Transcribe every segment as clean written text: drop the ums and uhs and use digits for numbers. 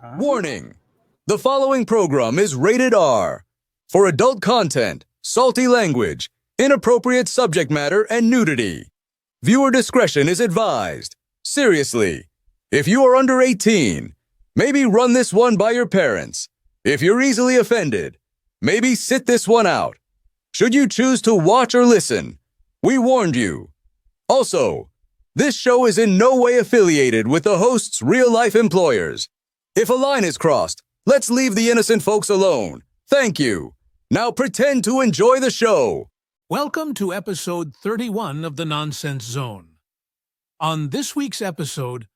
Warning! The following program is rated R for adult content, salty language, inappropriate subject matter, and nudity. Viewer discretion is advised. Seriously, if you are under 18, maybe run this one by your parents. If you're easily offended, maybe sit this one out. Should you choose to watch or listen, we warned you. Also, this show is in no way affiliated with the host's real-life employers. If a line is crossed, let's leave the innocent folks alone. Thank you. Now pretend to enjoy the show. Welcome to episode 31 of the Nonsense Zone. On this week's episode,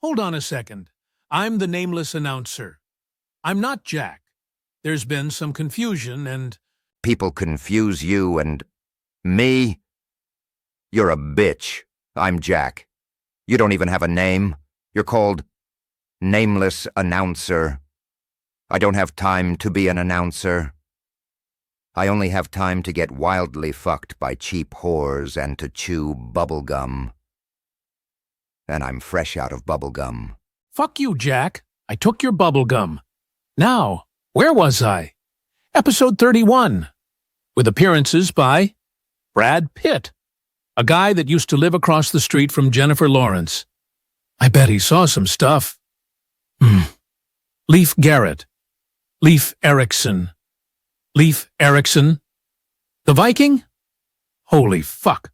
hold on a second. I'm the nameless announcer. I'm not Jack. There's been some confusion and... People confuse you and me. You're a bitch. I'm Jack. You don't even have a name. You're called Nameless Announcer. I don't have time to be an announcer. I only have time to get wildly fucked by cheap whores and to chew bubblegum. And I'm fresh out of bubblegum. Fuck you, Jack. I took your bubblegum. Now, where was I? Episode 31, with appearances by Brad Pitt, a guy that used to live across the street from Jennifer Lawrence. I bet he saw some stuff. Leif Garrett, Leif Erikson, Leif Erikson, the Viking? Holy fuck.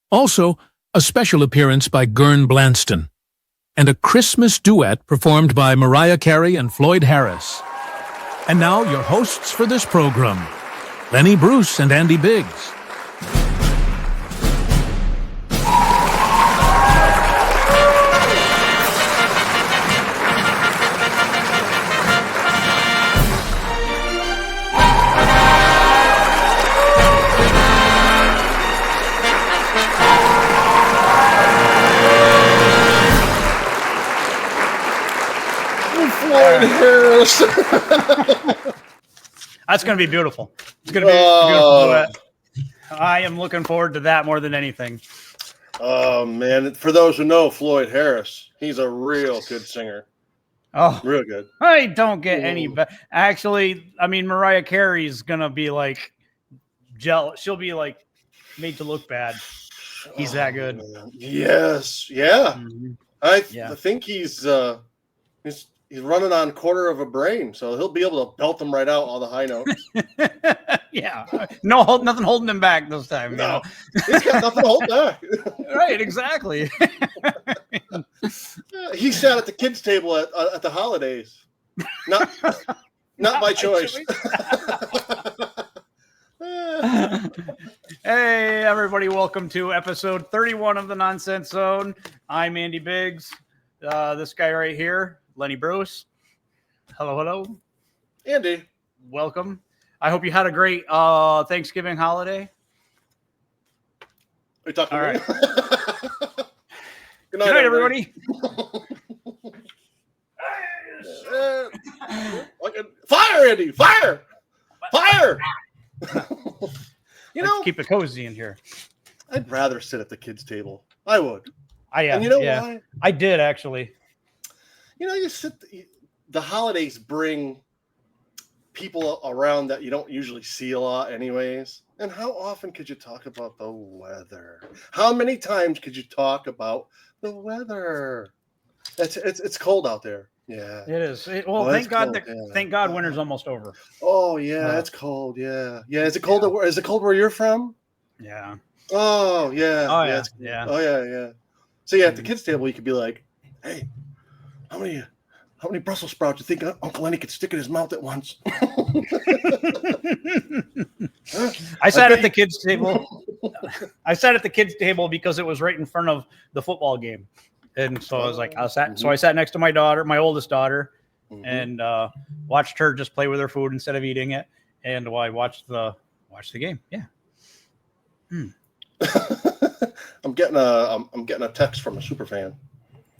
Also, a special appearance by Gern Blanston, and a Christmas duet performed by Mariah Carey and Floyd Harris. And now, your hosts for this program, Lenny Bruce and Andy Biggs. Harris. That's going to be beautiful. It's going to be beautiful. I am looking forward to that more than anything. Oh, man. For those who know Floyd Harris, he's a real good singer. Oh, real good. I don't get any better. Actually, I mean, Mariah Carey's going to be like jealous. She'll be like made to look bad. He's that good. Man. Yes. Yeah. Mm-hmm. I think he's running on a quarter of a brain, so he'll be able to belt them right out, all the high notes. Yeah. Nothing holding him back this time. No. He's got nothing to hold back. Right, exactly. He sat at the kids' table at the holidays. Not by choice. Hey, everybody. Welcome to episode 31 of the Nonsense Zone. I'm Andy Biggs. This guy right here, Lenny Bruce. Hello. Andy. Welcome. I hope you had a great Thanksgiving holiday. Are you talking All to right. me? Good night, everybody. Fire, Andy! Fire! Let's keep it cozy in here. I'd rather sit at the kids' table. I would. And you know why? I did, actually. You know, the holidays bring people around that you don't usually see a lot anyways. And how often could you talk about the weather? How many times could you talk about the weather? It's cold out there. Yeah. It is. Thank God. Thank God winter's almost over. Oh, yeah. It's cold. Yeah. Yeah. Is it cold? Yeah. Is it cold where you're from? Yeah. Oh, yeah. Oh, yeah. Yeah. Oh, yeah. So, yeah, at the kids' table, you could be like, hey, how many Brussels sprouts do you think Uncle Lenny could stick in his mouth at once? I sat at the kids' table. I sat at the kids' table because it was right in front of the football game. And so I was like, So I sat next to my daughter, my oldest daughter, and watched her just play with her food instead of eating it. And I watched the game. Yeah. I'm getting a text from a super fan.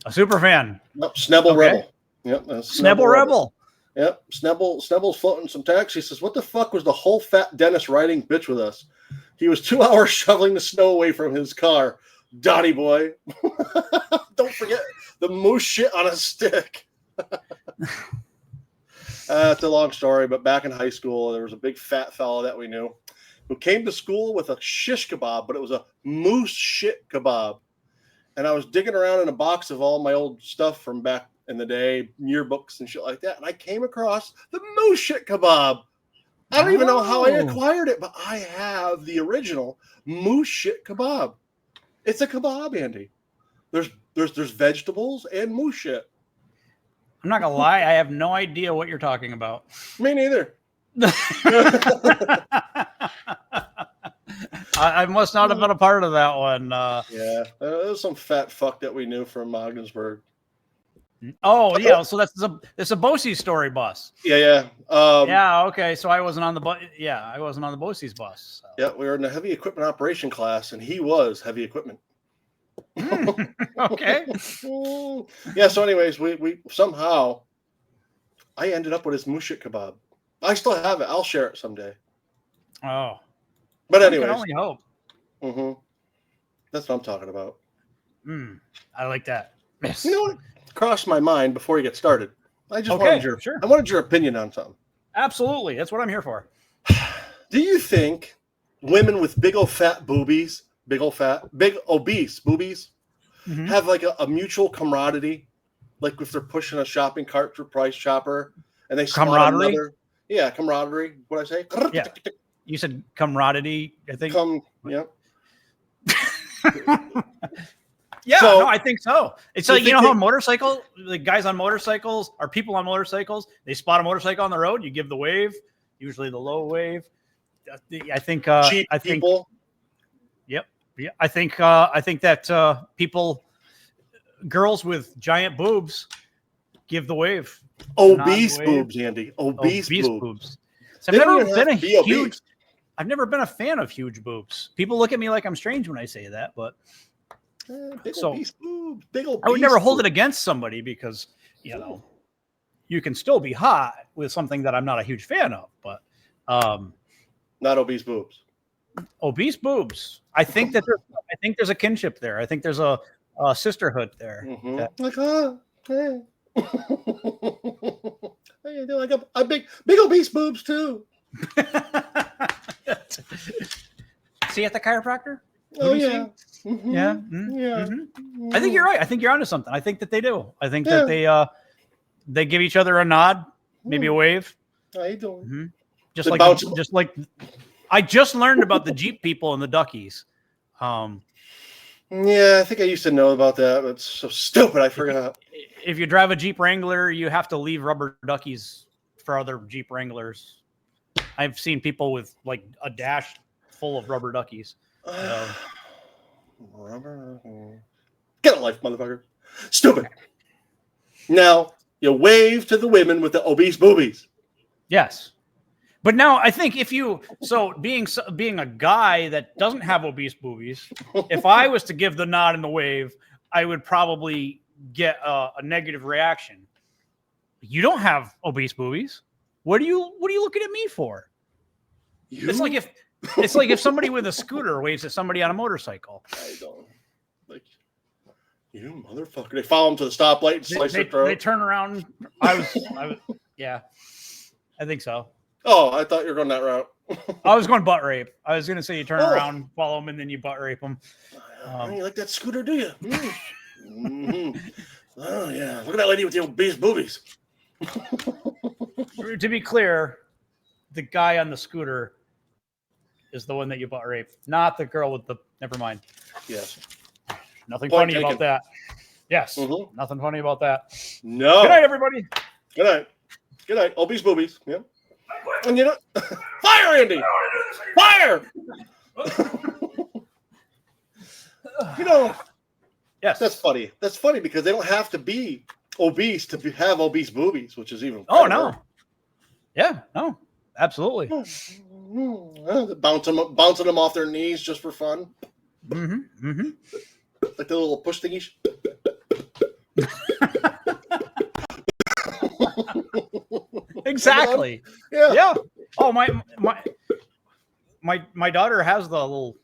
A super fan. Yep, Snebble Rebel. Yep, Snebble Rebel. Yep, Snebble's floating some text. He says, "What the fuck was the whole fat Dennis riding bitch with us? He was 2 hours shoveling the snow away from his car. Donnie boy. Don't forget the moose shit on a stick." It's a long story, but back in high school, there was a big fat fella that we knew who came to school with a shish kebab, but it was a moose shit kebab. And I was digging around in a box of all my old stuff from back in the day, yearbooks and shit like that, and I came across the moose shit kebab. I don't even know how I acquired it, but I have the original moose shit kebab. It's a kebab, Andy. There's vegetables and moose shit. I'm not gonna lie, I have no idea what you're talking about. Me neither. I must not have been a part of that one. Yeah, there was some fat fuck that we knew from Ogdensburg. Oh yeah, so it's a Bosie story bus. Yeah. Yeah, okay. So I wasn't on the bus. Yeah, I wasn't on the Bosie's bus. So. Yeah, we were in the heavy equipment operation class, and he was heavy equipment. Okay. Yeah. So, anyways, we somehow I ended up with his mushik kebab. I still have it. I'll share it someday. Oh. But I anyways, can only hope. Mm-hmm. That's what I'm talking about. I like that. Yes. You know what crossed my mind before you get started? I just sure. I wanted your opinion on something. Absolutely. That's what I'm here for. Do you think women with big old fat boobies, big obese boobies, have like a mutual camaraderie? Like if they're pushing a shopping cart through Price Chopper and they spot camaraderie? another. Yeah, camaraderie. What'd I say? Yeah. You said camaraderie, I think. Yeah. Yeah, So- no, I think so. It's You like, think how the guys on motorcycles or people on motorcycles, they spot a momotorcycle on the road, you give the wave, usually the low wave. I think Cheap I think people. Yep. Yeah, I think that girls with giant boobs give the wave. Obese Non-wave. boobs, Andy. Obese boobs. So They I've don't never even have been to be obese. I've never been a fan of huge boobs. People look at me like I'm strange when I say that, but Big So- obese boobs. Big obese I would never hold it boobs. against somebody because, you can still be hot with something that I'm not a huge fan of, but Not obese boobs. obese boobs. I think there's a kinship there. I think there's a sisterhood there. Mm-hmm. Yeah. Like, hey. How you doing? I got a big obese boobs too. See at the chiropractor? Oh What do you yeah. see? Mhm. Yeah. Yeah. I think you're right. I think you're onto something. I think that they do. I think Yeah. that they give each other a nod, maybe a wave. How you doing? Just They like bounce- I just learned about the Jeep people and the Duckies. Yeah, I think I used to know about that, but it's so stupid I forgot. If you drive a Jeep Wrangler, you have to leave rubber duckies for other Jeep Wranglers. I've seen people with like a dash full of rubber duckies. Rubber. Get a life, motherfucker. Stupid. Now you wave to the women with the obese boobies. Yes. But now I think being a guy that doesn't have obese boobies, if I was to give the nod and the wave, I would probably get a negative reaction. You don't have obese boobies. What are you looking at me for? It's like if somebody with a scooter waves at somebody on a motorcycle. I don't like you, motherfucker. They follow him to the stoplight and slice their throat. They turn around. Yeah, I think so. Oh, I thought you were going that route. I was going butt rape. I was going to say you turn around, follow them, and then you butt rape them. You like that scooter, do you? Mhm. Oh yeah, look at that lady with the obese boobies. To be clear, the guy on the scooter is the one that you butt rape, not the girl with the. Never mind. Yes. Nothing Point funny taken. about that. Yes. Mhm. Nothing funny about that. No. Good night, everybody. Good night. Good night. Obese boobies. Yeah. And you know, fire, Andy. Fire. Yes. That's funny. That's funny because they don't have to be obese to have obese boobies, which is even. Oh better. no. Yeah. No. Absolutely. Bouncing them off their knees just for fun, Mm-hmm. Mm-hmm. like the little push thingies. Exactly. Yeah. Yeah. Oh my daughter has the little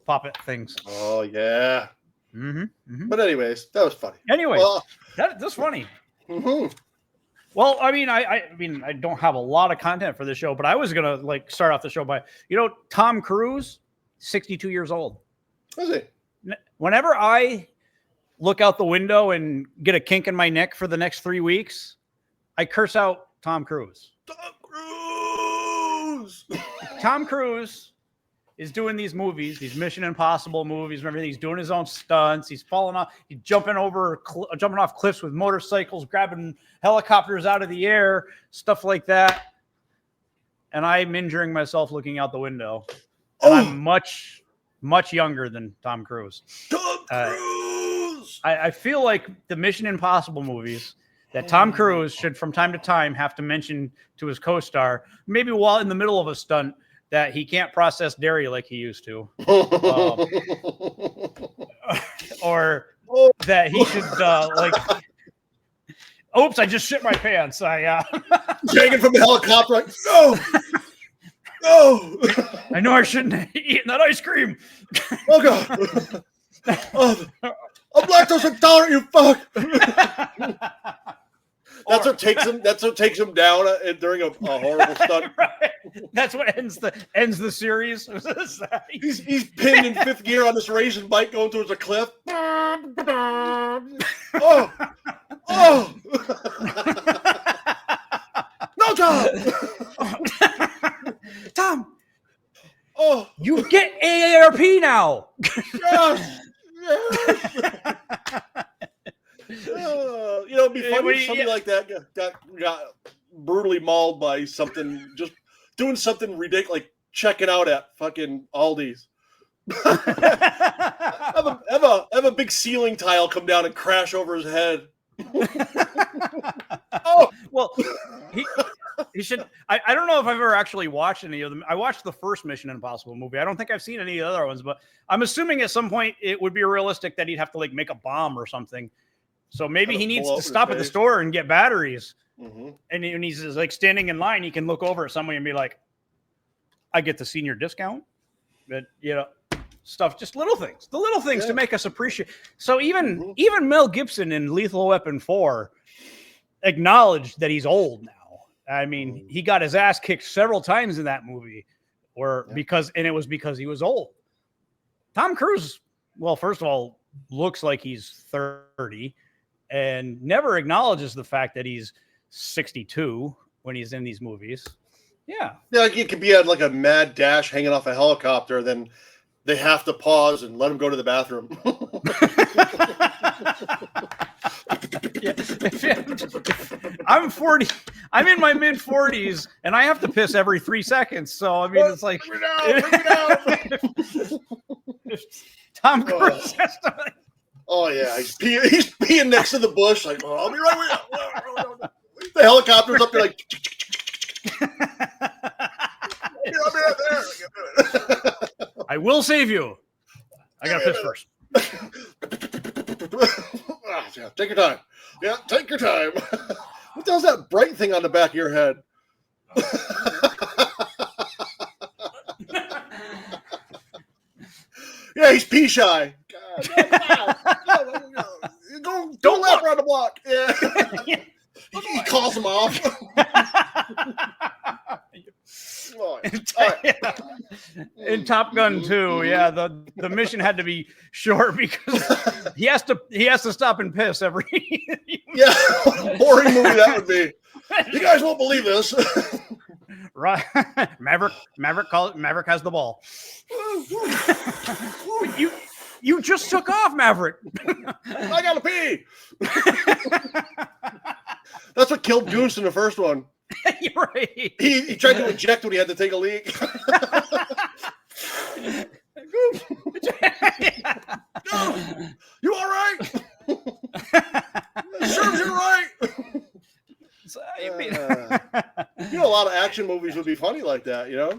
poppet things. Oh yeah. Mm-hmm. Mm-hmm. But anyways, that was funny. Anyway, Well, that's funny. mhm. Well, I mean, I don't have a lot of content for the show, but I was gonna like start off the show by, Tom Cruise, 62 years old. Is he? Whenever I look out the window and get a kink in my neck for the next 3 weeks, I curse out Tom Cruise. Tom Cruise. Tom Cruise is doing these movies, these Mission Impossible movies and everything. He's doing his own stunts. He's falling off. He's jumping off cliffs with motorcycles, grabbing helicopters out of the air, stuff like that. And I'm injuring myself looking out the window. And I'm much, much younger than Tom Cruise. Tom Cruise. I feel like the Mission Impossible movies that Tom Cruise should from time to time have to mention to his co-star, maybe while in the middle of a stunt, that he can't process dairy like he used to. Or that he should oops, I just shit my pants. Hanging from the helicopter, like, no. I know I shouldn't have eaten that ice cream. Oh God. I'm lactose intolerant, you fuck. That's what takes him down during a horrible stunt. Right. That's what ends the series. He's pinned in fifth gear on this racing bike going towards a cliff. Oh. No, Tom. Oh, you get AARP now. Yes. It'd be funny if somebody like that got brutally mauled by something, just doing something ridiculous, like checking out at fucking Aldi's. have a big ceiling tile come down and crash over his head. Oh well, he should. I don't know if I've ever actually watched any of them. I watched the first Mission Impossible movie. I don't think I've seen any of the other ones, but I'm assuming at some point it would be realistic that he'd have to like make a bomb or something. So maybe he needs to stop at the store and get batteries. Mm-hmm. And when he's like standing in line, he can look over at somebody and be like, I get the senior discount. But, stuff, just little things. The little things to make us appreciate. So even Mel Gibson in Lethal Weapon 4 acknowledged that he's old now. I mean, he got his ass kicked several times in that movie because he was old. Tom Cruise, well, first of all, looks like he's 30. And never acknowledges the fact that he's 62 when he's in these movies. Yeah. Yeah, like it could be at like a mad dash hanging off a helicopter, then they have to pause and let him go to the bathroom. I'm 40. I'm in my mid 40s, and I have to piss every 3 seconds. So I mean, it's like bring it out. Tom Cruise has to. Oh yeah, he's peeing next to the bush. Like, I'll be right with you. The helicopter's up there, like. I'll be right there. I will save you. I gotta piss first. Yeah, take your time. Yeah, take your time. What the hell's that bright thing on the back of your head? Yeah, he's pee shy. Don't let around the block. Yeah. He calls him off. In Top Gun 2, yeah, the mission had to be short because he has to stop and piss every. Yeah, boring movie that would be. You guys won't believe this. Right, Maverick has the ball. You just took off, Maverick. I gotta pee. That's what killed Goose in the first one. You're right. He tried to eject when he had to take a leak. You all right? Serves you right. So, a lot of action movies would be funny like that, Yeah,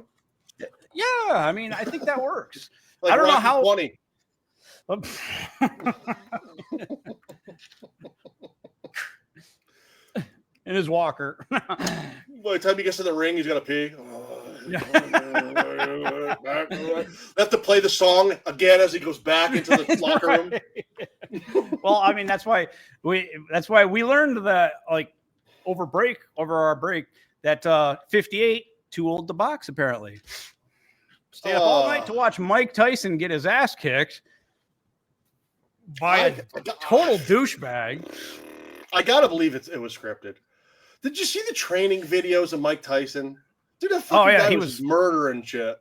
I mean, I think that works. Like I don't Rocky know how. 20. In his walker. By the time he gets to the ring, he's got to pee. They have to play the song again as he goes back into the locker room. Well, I mean, that's why we learned that, like, over our break that 58 too old to box apparently. Stayed up all night to watch Mike Tyson get his ass kicked by a total douchebag. I gotta believe it was scripted. Did you see the training videos of Mike Tyson? Dude, that fucking guy was murdering shit.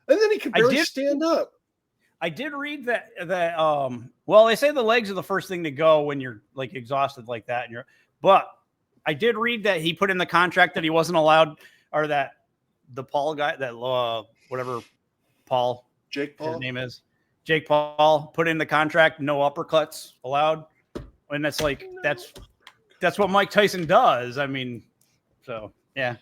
And then he could barely stand up. I did read that well, they say the legs are the first thing to go when you're like exhausted like that. But I did read that he put in the contract that he wasn't allowed, or that the Paul guy, that whatever Jake Paul, his name is Jake Paul, put in the contract, no uppercuts allowed. And that's like, that's what Mike Tyson does. I mean, so yeah.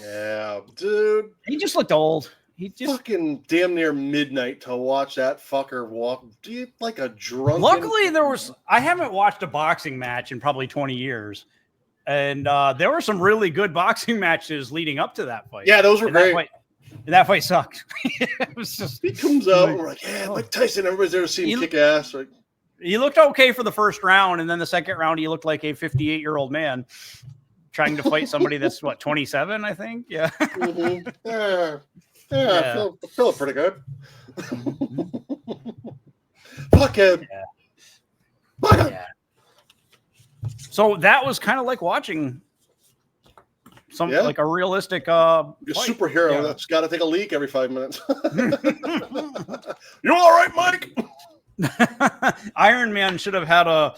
Yeah, dude. He just looked old. He just fucking damn near midnight to watch that fucker walk. Dude, like a drunk. Luckily, I haven't watched a boxing match in probably 20 years. And there were some really good boxing matches leading up to that fight. Yeah, those were great. That fight sucked. It was just, he comes out and we're like, yeah, Mike Tyson. Everybody's there to see him kick ass. Like, he looked okay for the first round, and then the second round, he looked like a 58-year-old man trying to fight somebody that's 27, I think. Yeah. Mm-hmm. Yeah. I feel pretty good. Fuck him. Yeah. Fuck him. Yeah. So that was kind of like watching like a realistic superhero that's got to take a leak every 5 minutes. You all right, Mike? Iron Man should have had a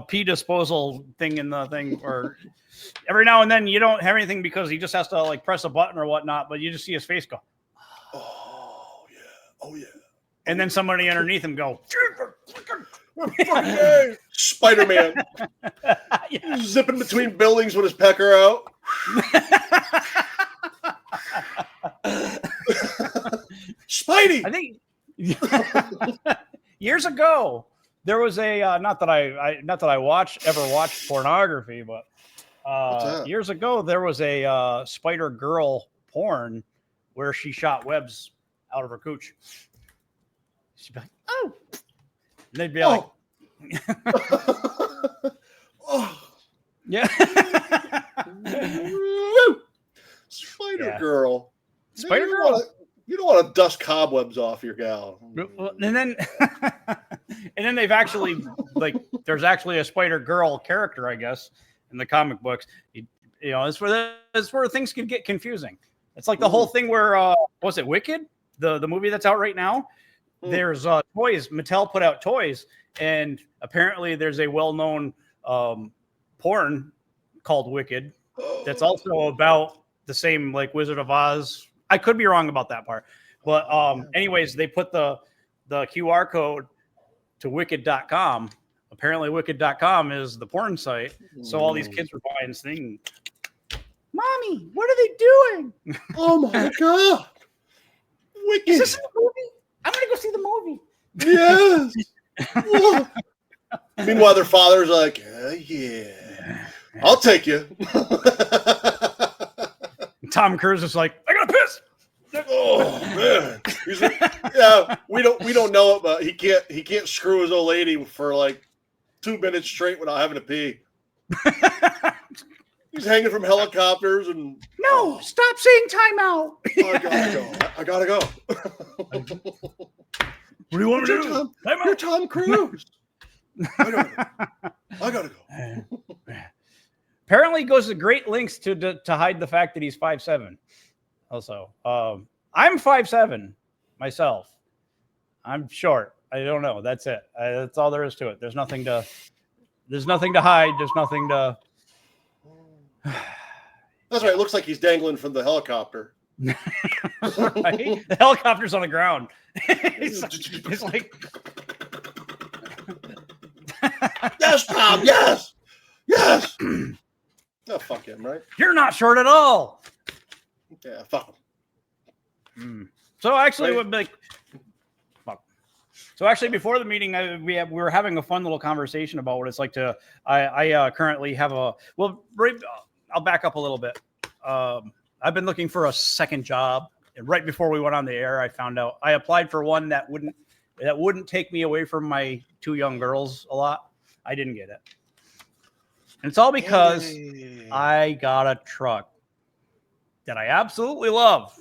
pee disposal thing in the thing, or every now and then you don't have anything because he just has to like press a button or whatnot, but you just see his face go, oh yeah, and then somebody underneath him go, Spider-Man, zipping between buildings with his pecker out. Spidey. I think years ago there was a not that I ever watched pornography, but years ago there was a Spider Girl porn where she shot webs out of her cooch. She'd be like, oh, and they'd be like, oh yeah. Spider Girl. Spider Girl. You don't want to dust cobwebs off your gal. And then they've actually, like, there's actually a Spider Girl character, I guess, in the comic books. It's where things can get confusing. It's like the whole thing where, was it Wicked? The movie that's out right now? There's toys. Mattel put out toys, and apparently there's a well-known porn called Wicked that's also about the same, like, Wizard of Oz. I could be wrong about that part, but anyways, they put the QR code to wicked.com. Apparently wicked.com is the porn site. So all these kids were buying this thing. Mommy, what are they doing? Oh my God. Wicked. Is this a movie? I'm going to go see the Yes. movie. Meanwhile, their father's like, yeah, I'll take you. Tom Cruise is like, I gotta piss. Oh man, he's like, yeah. We don't know it, but he can't screw his old lady for like 2 minutes straight without having to pee. He's hanging from helicopters and no, stop saying time out. I gotta go. What do you want me to do? You're Tom Cruise. I gotta go. Apparently, he goes to great lengths to hide the fact that he's 5'7". Also, I'm 5'7" myself. I'm short. I don't know. That's it. That's all there is to it. There's nothing to hide. There's nothing to. That's right. It looks like he's dangling from the helicopter. Right? The helicopter's on the ground. it's like yes, Tom. Yes. Oh, fuck him, right? You're not short at all. Yeah, fuck him. So actually, So actually, before the meeting, we were having a fun little conversation about what it's like to. I currently have I'll back up a little bit. I've been looking for a second job, and right before we went on the air, I found out I applied for one that wouldn't take me away from my 2 young girls a lot. I didn't get it. And it's all because Hey. I got a truck that I absolutely love,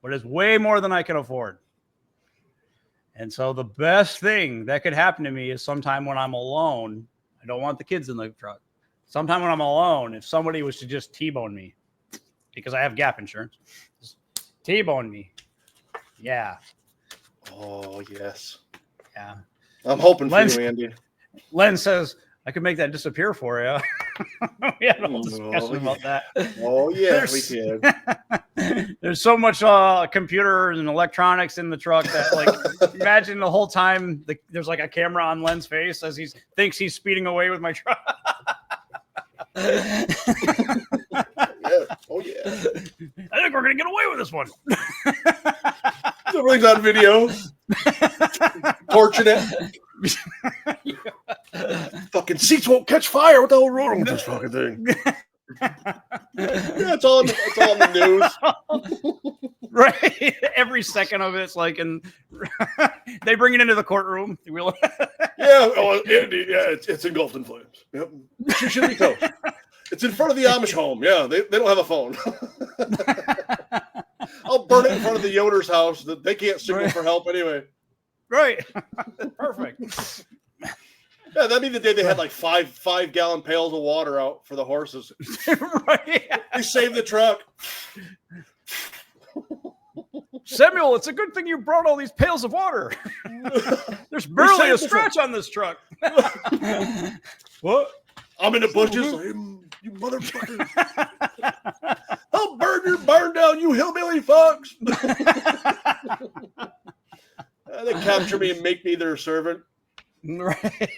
but is way more than I can afford. And so the best thing that could happen to me is sometime when I'm alone, I don't want the kids in the truck. Sometime when I'm alone, if somebody was to just T-bone me, because I have gap insurance, just T-bone me. Yeah. Oh, yes. Yeah. I'm hoping for Len's- you, Andy. Len says, I could make that disappear for you. We had a whole discussion about that. Oh, yeah, we There's- can. There's so much computers and electronics in the truck that, like, imagine the whole time there's like a camera on Len's face as he thinks he's speeding away with my truck. Yeah. Oh, yeah. I think we're gonna get away with this one. Everything's on video. Torching it. Fucking seats won't catch fire. What the hell wrong with this fucking thing? Yeah, it's all in the news. Right. Every second of it's like, and they bring it into the courtroom. Yeah, oh, Andy, yeah, it's engulfed in flames. Yep. She should be toast. It's in front of the Amish home. Yeah, they don't have a phone. I'll burn it in front of the Yoder's house. They can't signal for help anyway. Right. Perfect. Yeah, that'd be the day they had like five-gallon pails of water out for the horses. Right. They saved the truck. Samuel, it's a good thing you brought all these pails of water. There's barely a scratch on this truck. What? I'm in the bushes. Like, you motherfucker. I'll burn your barn down, you hillbilly fucks. They capture me and make me their servant. Right.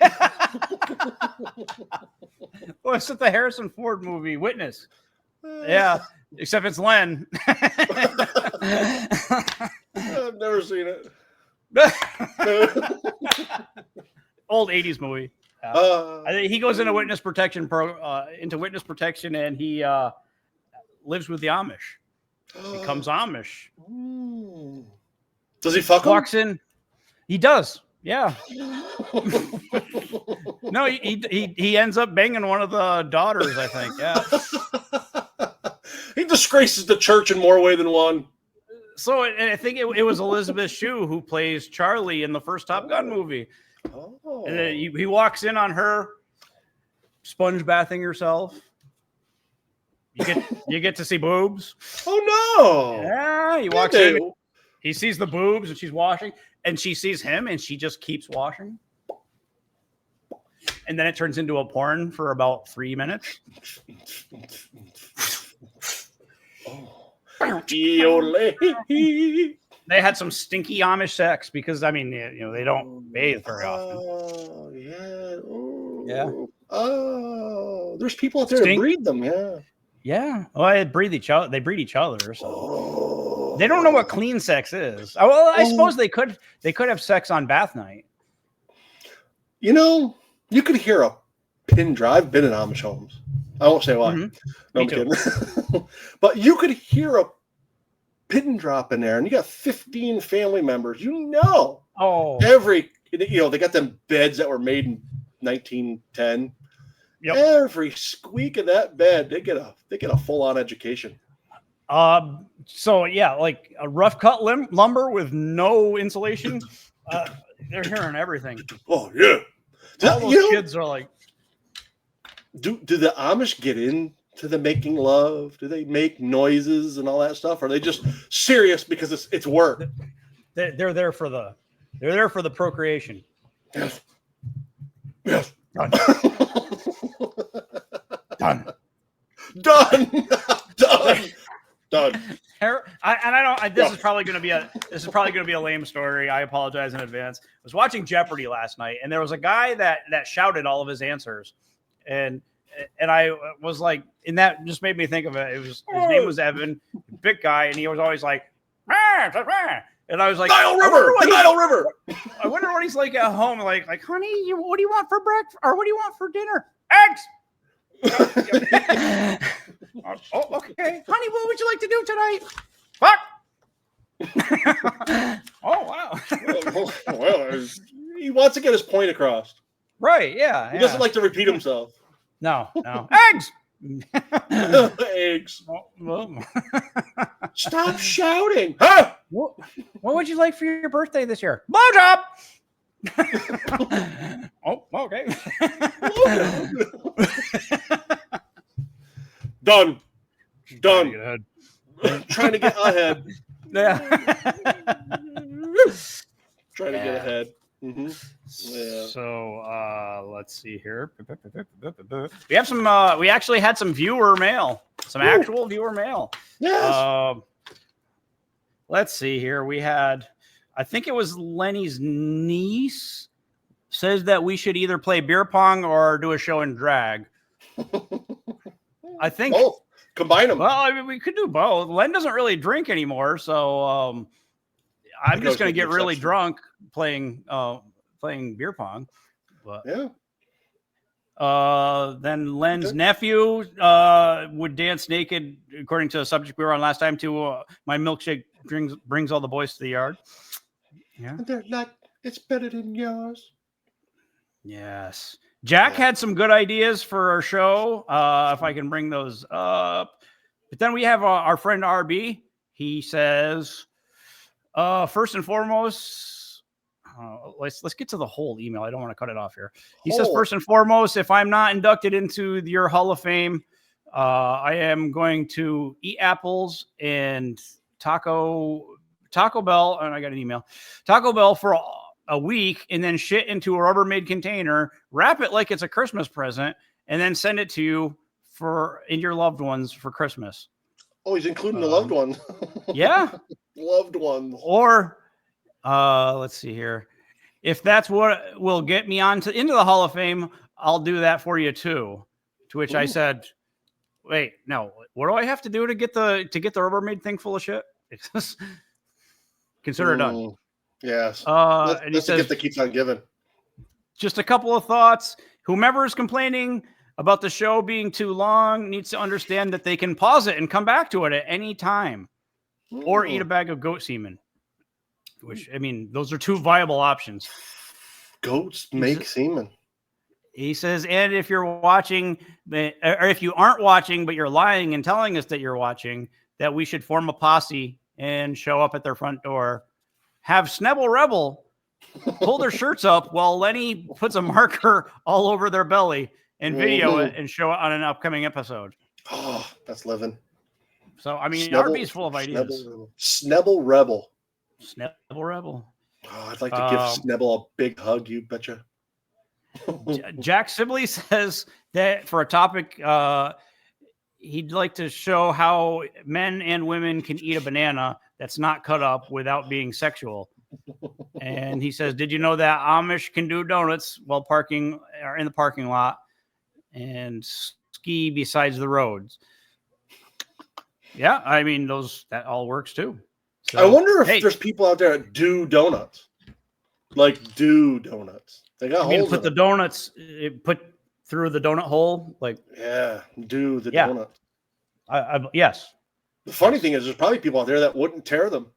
Well, it's the Harrison Ford movie, Witness. Yeah, except it's Len. I've never seen it. Old 80s movie. I think he goes into witness protection and he lives with the Amish. Becomes Amish. Does he fuck him? Walks in. He does. Yeah. No, he ends up banging one of the daughters, I think. Yeah. He disgraces the church in more way than one. So I think it was Elizabeth Shue who plays Charlie in the first Top Gun movie. Oh. And then he walks in on her sponge bathing herself. You get to see boobs. Oh no! Yeah, he walks in. He sees the boobs and she's washing, and she sees him and she just keeps washing. And then it turns into a porn for about 3 minutes. They had some stinky Amish sex because, I mean, they don't bathe very often. Oh, yeah. Ooh. Yeah. Oh, there's people out there that breed them. Yeah. Yeah. Well, they breed each other. So they don't know what clean sex is. Well, I suppose they could have sex on bath night. You could hear a pin drop. I've been in Amish homes. I won't say why. Mm-hmm. No, I'm kidding. But you could hear a pin drop in there, and you got 15 family members. Oh, they got them beds that were made in 1910. Yep. Every squeak of that bed, they get a full-on education. So yeah, like a rough cut lumber with no insulation. They're hearing everything. Oh yeah. All those kids are like, do the Amish get into the making love? Do they make noises and all that stuff? Or are they just serious because it's work? They're there for the procreation. Yes. Done. Done. This is probably going to be a lame story. I apologize in advance. I was watching Jeopardy last night, and there was a guy that shouted all of his answers, and I was like, and that just made me think of it. His name was Evan, big guy, and he was always like, and I was like, Nile River. I wonder what he's like at home. Like, honey, what do you want for breakfast, or what do you want for dinner? Eggs. Oh, okay, honey, what would you like to do tonight? Fuck. Oh wow. Well, he wants to get his point across. Right? Yeah. He doesn't like to repeat himself. No. Eggs. Eggs. Well, Stop shouting. Huh? what would you like for your birthday this year? Blowjob. Oh, okay. Done. Done. Get ahead. Trying to get ahead. Yeah. Trying to get ahead. Mm-hmm. Yeah. So let's see here. We have some. We actually had some viewer mail. Some actual viewer mail. Yes. Let's see here. We had. I think it was Lenny's niece. Says that we should either play beer pong or do a show in drag. I think both. Combine them. Well, I mean, we could do both. Len doesn't really drink anymore, so I'm just going to get really drunk playing beer pong. But yeah. Then Len's nephew would dance naked, according to the subject we were on last time. To my milkshake brings all the boys to the yard. Yeah, and they're like, it's better than yours. Yes. Jack had some good ideas for our show. If I can bring those up. But then we have our friend RB. He says, first and foremost, let's get to the whole email. I don't want to cut it off here. He says, first and foremost, if I'm not inducted into your Hall of Fame, I am going to eat apples and Taco Bell. And I got an email. Taco Bell for a week and then shit into a Rubbermaid container, wrap it like it's a Christmas present, and then send it to you and your loved ones for Christmas. Oh, he's including the loved ones. Yeah. Loved ones. Or let's see here. If that's what will get me into the Hall of Fame, I'll do that for you too. To which I said, wait, no, what do I have to do to get the Rubbermaid thing full of shit? Consider it done. Yes. And he says, says, a gift that keeps on giving. Just a couple of thoughts. Whomever is complaining about the show being too long needs to understand that they can pause it and come back to it at any time, or eat a bag of goat semen. Which, I mean, those are two viable options. Goats make semen. He says, and if you're watching, or if you aren't watching, but you're lying and telling us that you're watching, that we should form a posse and show up at their front door. Have Snebble Rebel pull their shirts up while Lenny puts a marker all over their belly and video it and show it on an upcoming episode. Oh, that's living. So, I mean, RB's full of ideas. Snebble Rebel. Snebble Rebel. Oh, I'd like to give Snebble a big hug, you betcha. Jack Sibley says that for a topic, he'd like to show how men and women can eat a banana that's not cut up without being sexual. And he says, did you know that Amish can do donuts while parking or in the parking lot and ski besides the roads? Yeah, I mean, that all works too. So, I wonder if there's people out there that do donuts. Like do donuts. They got holes. Put the donuts put through the donut hole, like do the donut. Yes. The funny thing is, there's probably people out there that wouldn't tear them.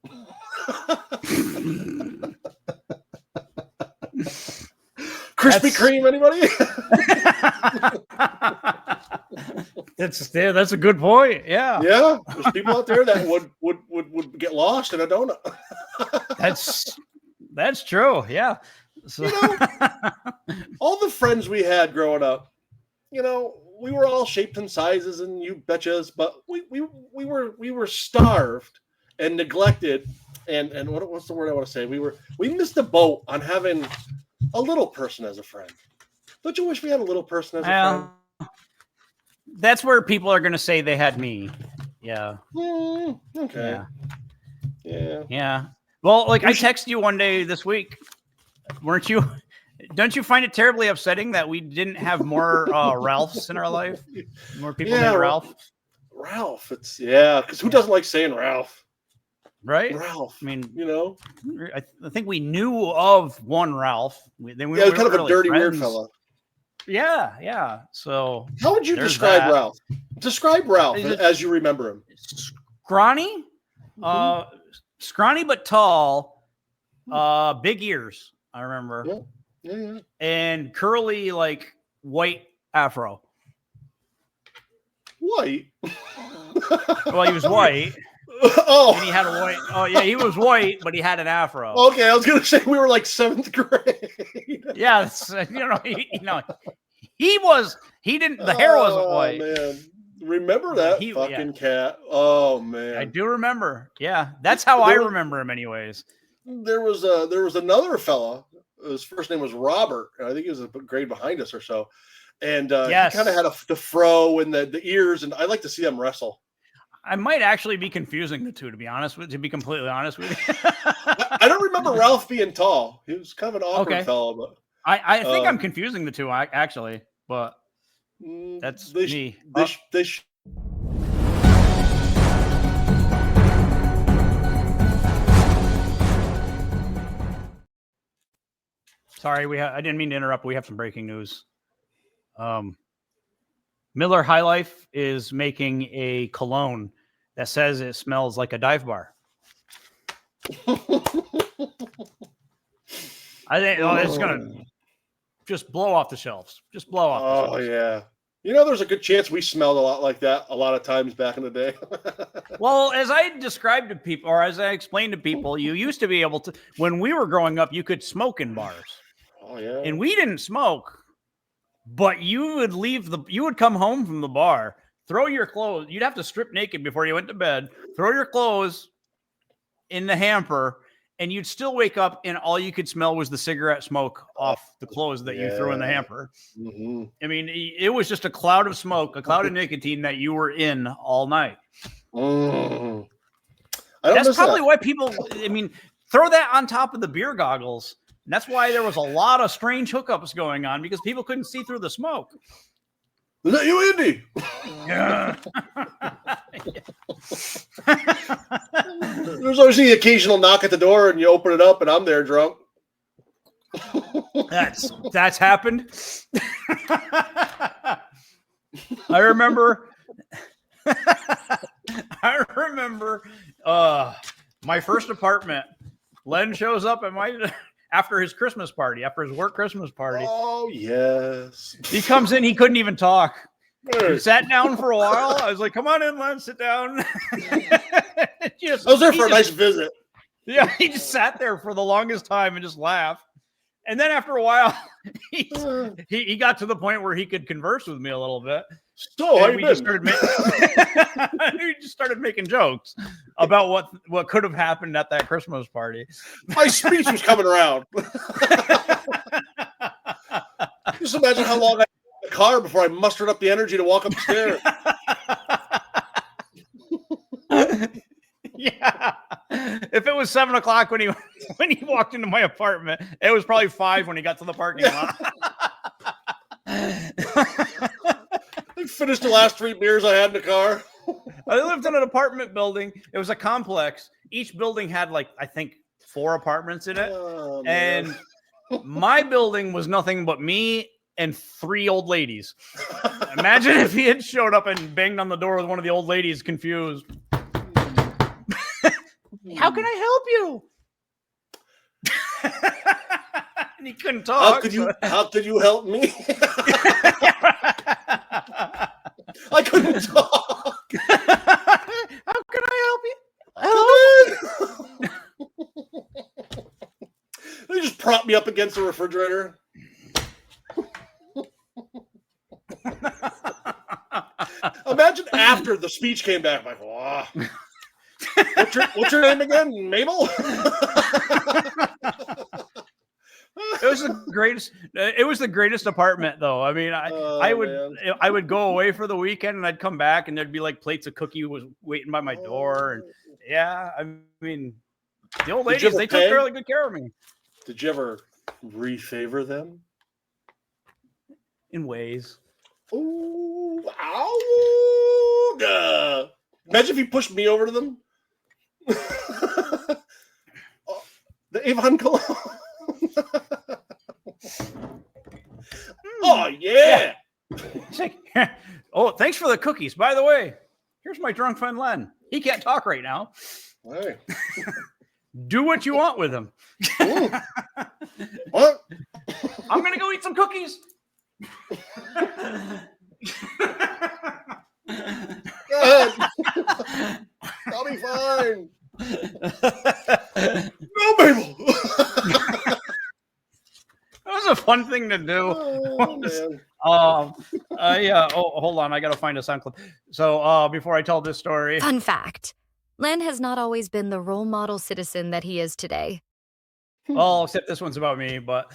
Krispy Kreme, anybody? That's a good point. Yeah. Yeah. There's people out there that would get lost in a donut. That's true. Yeah. So all the friends we had growing up, we were all shapes and sizes and you betchas, but we were starved and neglected. And what's the word I want to say? We missed the boat on having a little person as a friend. Don't you wish we had a little person as a friend? That's where people are going to say they had me. Yeah. Okay. Yeah. Well, like I texted you one day this week. Weren't you? Don't you find it terribly upsetting that we didn't have more Ralphs in our life? More people named Ralph? Ralph. Because who doesn't like saying Ralph? Right? Ralph. I mean, I think we knew of one Ralph. He's kind of a dirty, weird fella. Yeah. So how would you describe Ralph? Describe Ralph as you remember him. Scrawny, scrawny but tall, big ears. I remember. Yeah. And curly, like white afro. White. Well, he was white. Oh, And he had a white. Oh yeah, he was white, but he had an afro. okay. I was gonna say we were like 7th grade. Yeah, he was. He didn't. The hair wasn't white. Man. Remember that fucking cat? Oh man, I do remember. Yeah, that's how I remember him, anyways. There was another fella. His first name was Robert. I think he was a grade behind us or so. And he kind of had the fro and the ears, and I like to see them wrestle. I might actually be confusing the two, to be completely honest with you. I don't remember Ralph being tall. He was kind of an awkward fellow, but I think I'm confusing the two actually, but that's me. Sorry, I didn't mean to interrupt. We have some breaking news. Miller High Life is making a cologne that says it smells like a dive bar. I think it's gonna just blow off the shelves. Just blow off. The shelves. Yeah. You know, there's a good chance we smelled a lot like that a lot of times back in the day. Well, as I described to people, or as I explained to people, you used to be able to, when we were growing up, you could smoke in bars. Oh yeah. And we didn't smoke. But you would come home from the bar, throw your clothes. You'd have to strip naked before you went to bed, throw your clothes in the hamper, and you'd still wake up and all you could smell was the cigarette smoke off the clothes that you threw in the hamper. Mm-hmm. I mean, it was just a cloud of smoke, a cloud of nicotine that you were in all night. Mm. That's probably why people, throw that on top of the beer goggles. And that's why there was a lot of strange hookups going on, because people couldn't see through the smoke. Is that you, Indy? Yeah. There's always the occasional knock at the door, and you open it up, and I'm there drunk. That's happened. I remember my first apartment. Len shows up at after his Christmas party, after his work Christmas party. Oh, yes. He comes in, he couldn't even talk. He sat down for a while. I was like, come on in, Len, sit down. I was there for a nice visit. Yeah, he just sat there for the longest time and just laughed. And then after a while, he got to the point where he could converse with me a little bit. So we just started making jokes about what could have happened at that Christmas party. My speech was coming around. Just imagine how long I had in the car before I mustered up the energy to walk upstairs. Yeah. If it was 7 o'clock when he walked into my apartment, it was probably 5 when he got to the parking lot. I finished the last 3 beers I had in the car. I lived in an apartment building. It was a complex. Each building had I think 4 apartments in it. Oh, and my building was nothing but me and 3 old ladies. Imagine if he had showed up and banged on the door with one of the old ladies confused. How can I help you? And he couldn't talk. How could you help me? I couldn't talk. How can I help you? They just prop me up against the refrigerator. Imagine after the speech came back, like, wow. What's your name again? Mabel? It was the greatest. It was the greatest apartment, though. I mean, I would go away for the weekend, and I'd come back, and there'd be plates of cookie was waiting by my door, and I mean, the old ladies, they took really good care of me. Did you ever re-favor them? In ways. Ooh, ow! Imagine if you pushed me over to them. The Avon Cologne. Oh, yeah. It's like, oh, thanks for the cookies. By the way, here's my drunk friend Len. He can't talk right now. Hey. Do what you want with him. What? I'm going to go eat some cookies. Go ahead. I'll be fine. No, Mabel. That was a fun thing to do. Oh, man. Hold on. I got to find a sound clip. So before I tell this story. Fun fact. Len has not always been the role model citizen that he is today. Oh, except this one's about me. But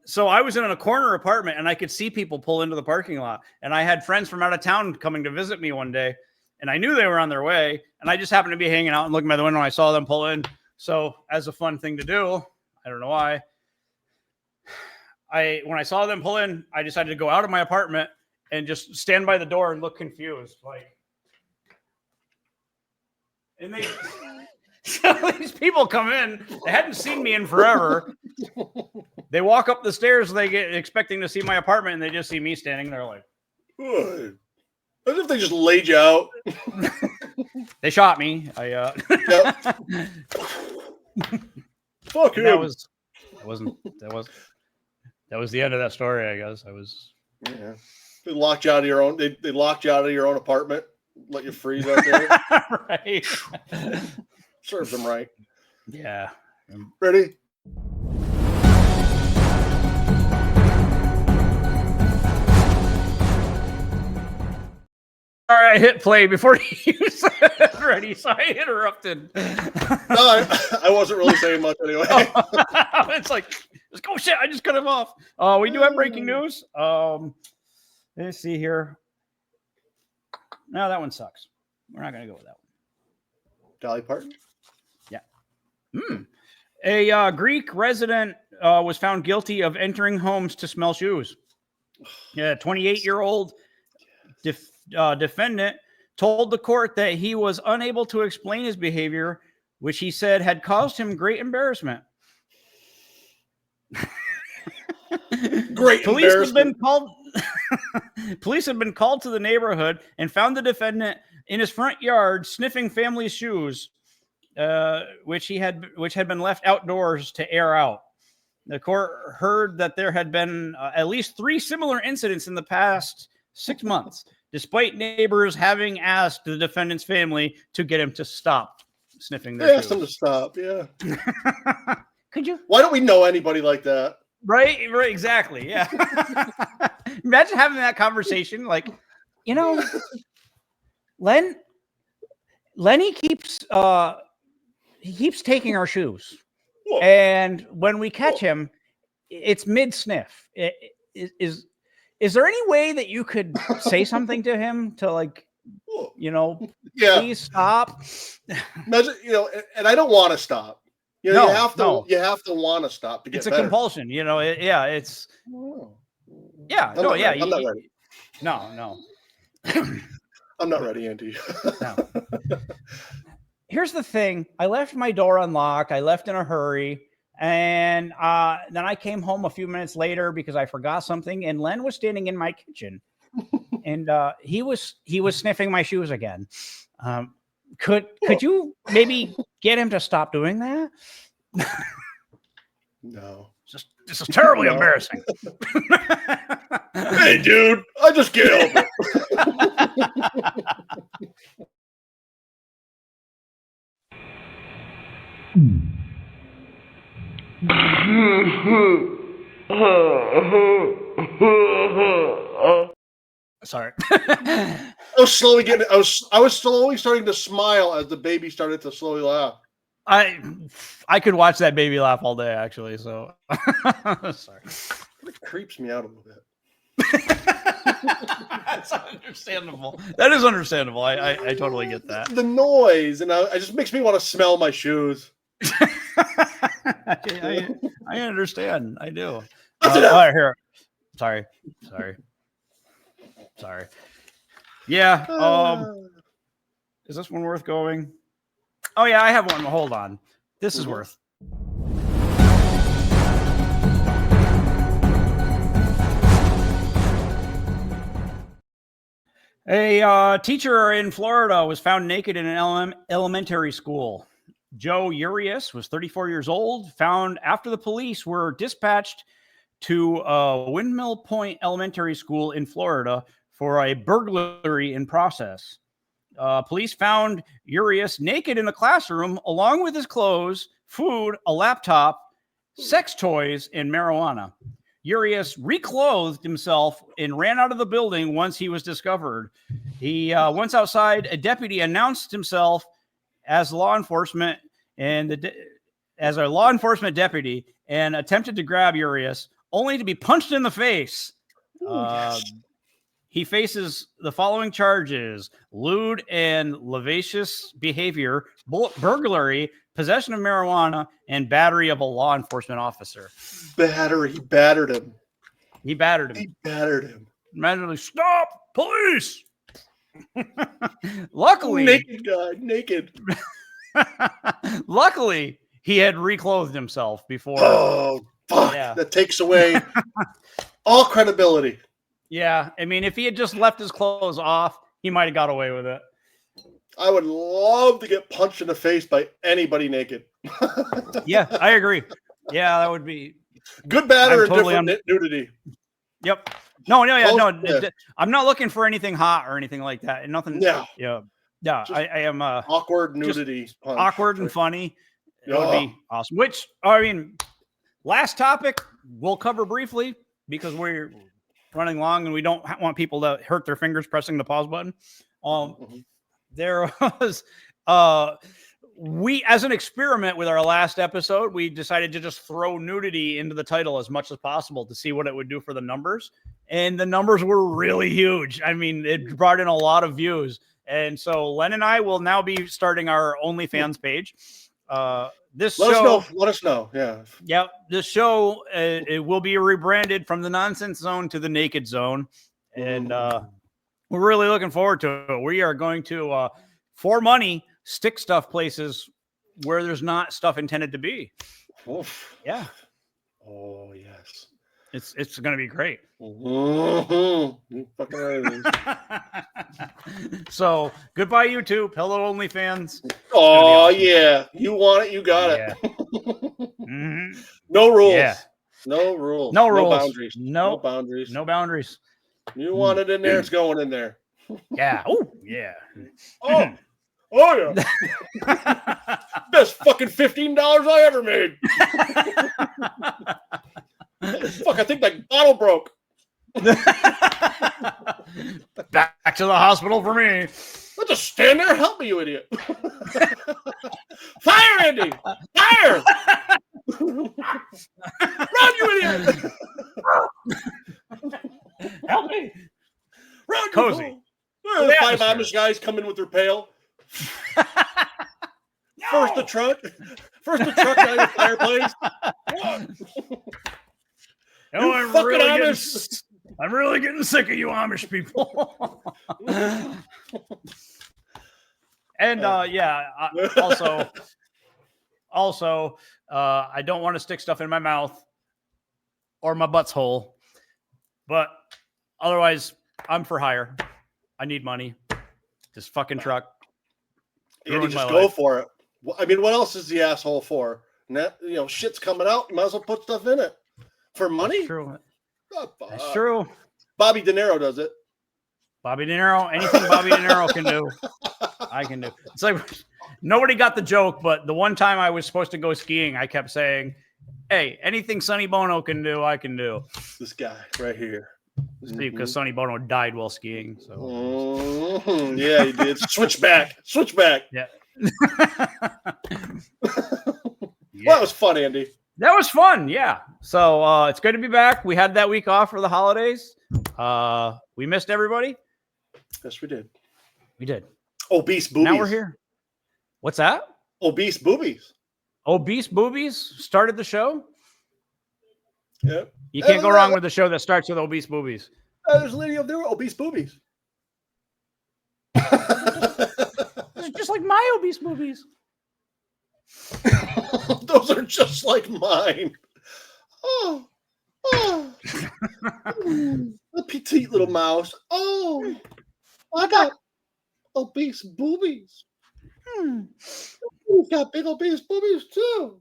so I was in a corner apartment and I could see people pull into the parking lot. And I had friends from out of town coming to visit me one day. And I knew they were on their way. And I just happened to be hanging out and looking by the window. And I saw them pull in. So as a fun thing to do, I don't know why. When I saw them pull in, I decided to go out of my apartment and just stand by the door and look confused. And so these people come in. They hadn't seen me in forever. They walk up the stairs. They get expecting to see my apartment, and they just see me standing there like, Good. As if they just laid you out. They shot me. Fuck you. That was the end of that story, I guess. Yeah. They locked you out of your own. They locked you out of your own apartment. Let you freeze out there. Right. Serves them right. Yeah. Ready? All right, hit play before you said ready. So I interrupted. No, I wasn't really saying much anyway. It's like, oh shit, I just cut him off. We do have breaking news. Let's see here. No, that one sucks. We're not going to go with that one. Dolly Parton? Yeah. A Greek resident was found guilty of entering homes to smell shoes. Yeah, 28-year-old defendant told the court that he was unable to explain his behavior, which he said had caused him great embarrassment. Great Police have embarrassment. been called. Police have been called to the neighborhood and found the defendant in his front yard sniffing family shoes, which had been left outdoors to air out. The court heard that there had been at least 3 similar incidents in the past 6 months, despite neighbors having asked the defendant's family to get him to stop sniffing their shoes. Asked him to stop. Yeah. Could you? Why don't we know anybody like that? Right, exactly. Yeah. Imagine having that conversation. Like, Lenny keeps taking our shoes. Whoa. And when we catch him, it's mid sniff. Is there any way that you could say something to him to Yeah. please stop? Imagine, and I don't want to stop. No, you have to. no. You have to want to stop to get It's a better. compulsion. It's Oh. yeah. I'm No, not yeah. ready. I'm not ready. No. I'm not ready, Andy. No. Here's the thing. I left my door unlocked. I left in a hurry. And then I came home a few minutes later because I forgot something. And Len was standing in my kitchen. And he was sniffing my shoes again. Could you maybe get him to stop doing that? No. This is terribly embarrassing. Hey, dude, I just can't help it. Sorry. I was slowly starting to smile as the baby started to slowly laugh. I could watch that baby laugh all day, actually. So sorry. It creeps me out a little bit. That's understandable. That is understandable. I totally get that. The noise, and it just makes me want to smell my shoes. I understand. I do. That's All right, here. Sorry. Yeah. Is this one worth going? Oh yeah, I have one. Hold on. This is worth. A teacher in Florida was found naked in an elementary school. Joe Urias was 34 years old, found after the police were dispatched to Windmill Point Elementary School in Florida for a burglary in process. Police found Urias naked in the classroom along with his clothes, food, a laptop, sex toys, and marijuana. Urias reclothed himself and ran out of the building once he was discovered. Once outside, a deputy announced himself as law enforcement as a law enforcement deputy and attempted to grab Urias, only to be punched in the face. He faces the following charges: lewd and lascivious behavior, burglary, possession of marijuana, and battery of a law enforcement officer. He battered him. He battered him. Manually, stop, police! Luckily, naked guy, naked. Luckily, he had reclothed himself before. Oh, fuck. Yeah. That takes away all credibility. Yeah, I mean, if he had just left his clothes off, he might have got away with it. I would love to get punched in the face by anybody naked. Yeah, I agree. Yeah, that would be good, bad, or different nudity. Yep. No. I'm not looking for anything hot or anything like that. Nothing. Yeah. Yeah. I am awkward nudity. Awkward and funny. It would be awesome. Which, I mean, last topic we'll cover briefly because we're running long and we don't want people to hurt their fingers pressing the pause button. There was we, as an experiment with our last episode, we decided to just throw nudity into the title as much as possible to see what it would do for the numbers. And the numbers were really huge. I mean, it brought in a lot of views. And so Len and I will now be starting our OnlyFans page. Let us know. Yeah. Yeah. This show, it will be rebranded from the Nonsense Zone to the Naked Zone. And we're really looking forward to it. We are going to, for money, stick stuff places where there's not stuff intended to be. Oof. Yeah. Oh, yes. It's going to be great. So, goodbye, YouTube. Hello, OnlyFans. Oh, awesome. Yeah. You want it, you got it. Mm-hmm. No rules. Yeah. No rules. No rules. No boundaries. No boundaries. No boundaries. You want it in there, it's going in there. Yeah. Oh, yeah. Oh, yeah. Best fucking $15 I ever made. Fuck, I think that bottle broke. Back to the hospital for me. Let's just stand there. Help me, you idiot. Fire, Andy. Fire. Run, you idiot. Help me. Run, Cozy. The 5 Amish guys come in with their pail. First the truck, now the fireplace. I'm really getting sick of you Amish people. And also, I don't want to stick stuff in my mouth or my butthole, but otherwise, I'm for hire. I need money. This fucking truck. Andy, just go for it. I mean, what else is the asshole for? Shit's coming out. You might as well put stuff in it. For money? That's true. That's true. Bobby De Niro does it. Bobby De Niro. Anything Bobby De Niro can do, I can do. It's like nobody got the joke, but the one time I was supposed to go skiing, I kept saying, hey, anything Sonny Bono can do, I can do. This guy right here. Because Sonny Bono died while skiing. So yeah, he did. Switchback. Yeah. Well, that was fun, Andy. That was fun, yeah. So it's good to be back. We had that week off for the holidays. We missed everybody. Yes, we did. We did. Obese Boobies. Now we're here. What's that? Obese Boobies. Obese Boobies started the show. Yeah. You can't go wrong with a show that starts with obese boobies. There's a lady up there with obese boobies. Just like my obese boobies. Those are just like mine. Oh. A petite little mouse. Oh, I got obese boobies. You've got big obese boobies too.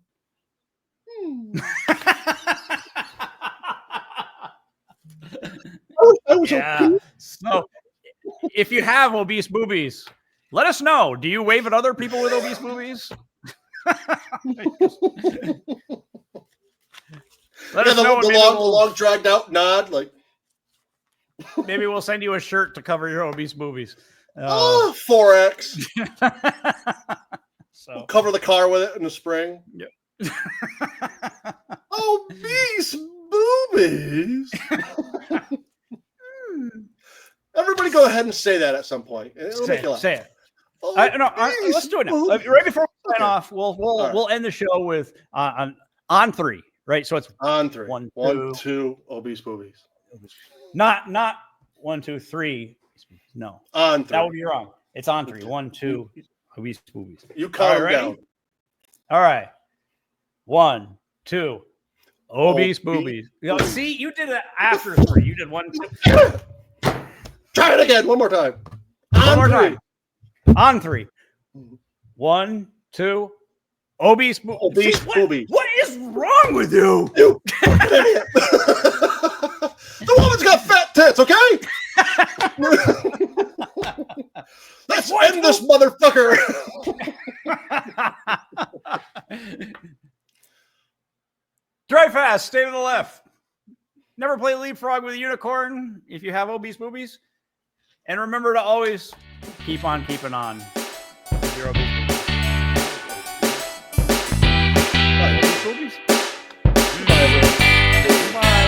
I was obese. So if you have obese boobies, let us know. Do you wave at other people with obese boobies? Let us know. The long dragged out nod, like maybe we'll send you a shirt to cover your obese boobies. 4X. So We'll cover the car with it in the spring. Yeah. Obese boobies. Everybody go ahead and say that at some point. It'll make you laugh. Say it. Obese Let's do it now. Right before we sign off, right. we'll end the show with on 3, right? So it's On 3. One, 1, 2, obese boobies. not 1, 2, 3. No, On 3. that would be wrong. It's on 3. 1, 2, obese boobies. You count them ready? down. All right. 1, 2, obese Obese boobies. See, you did it after 3. You did 1, 2. Try it again. One more time. One more 3. time. On 3. 1, 2, obese boobies. Obese boobies. What is wrong with you? You idiot. The woman's got fat tits, okay? Let's end this motherfucker. Drive fast, stay to the left. Never play leapfrog with a unicorn if you have obese boobies. And remember to always keep on keeping on with your obese boobies. Bye, obese boobies. Bye, everyone. Bye.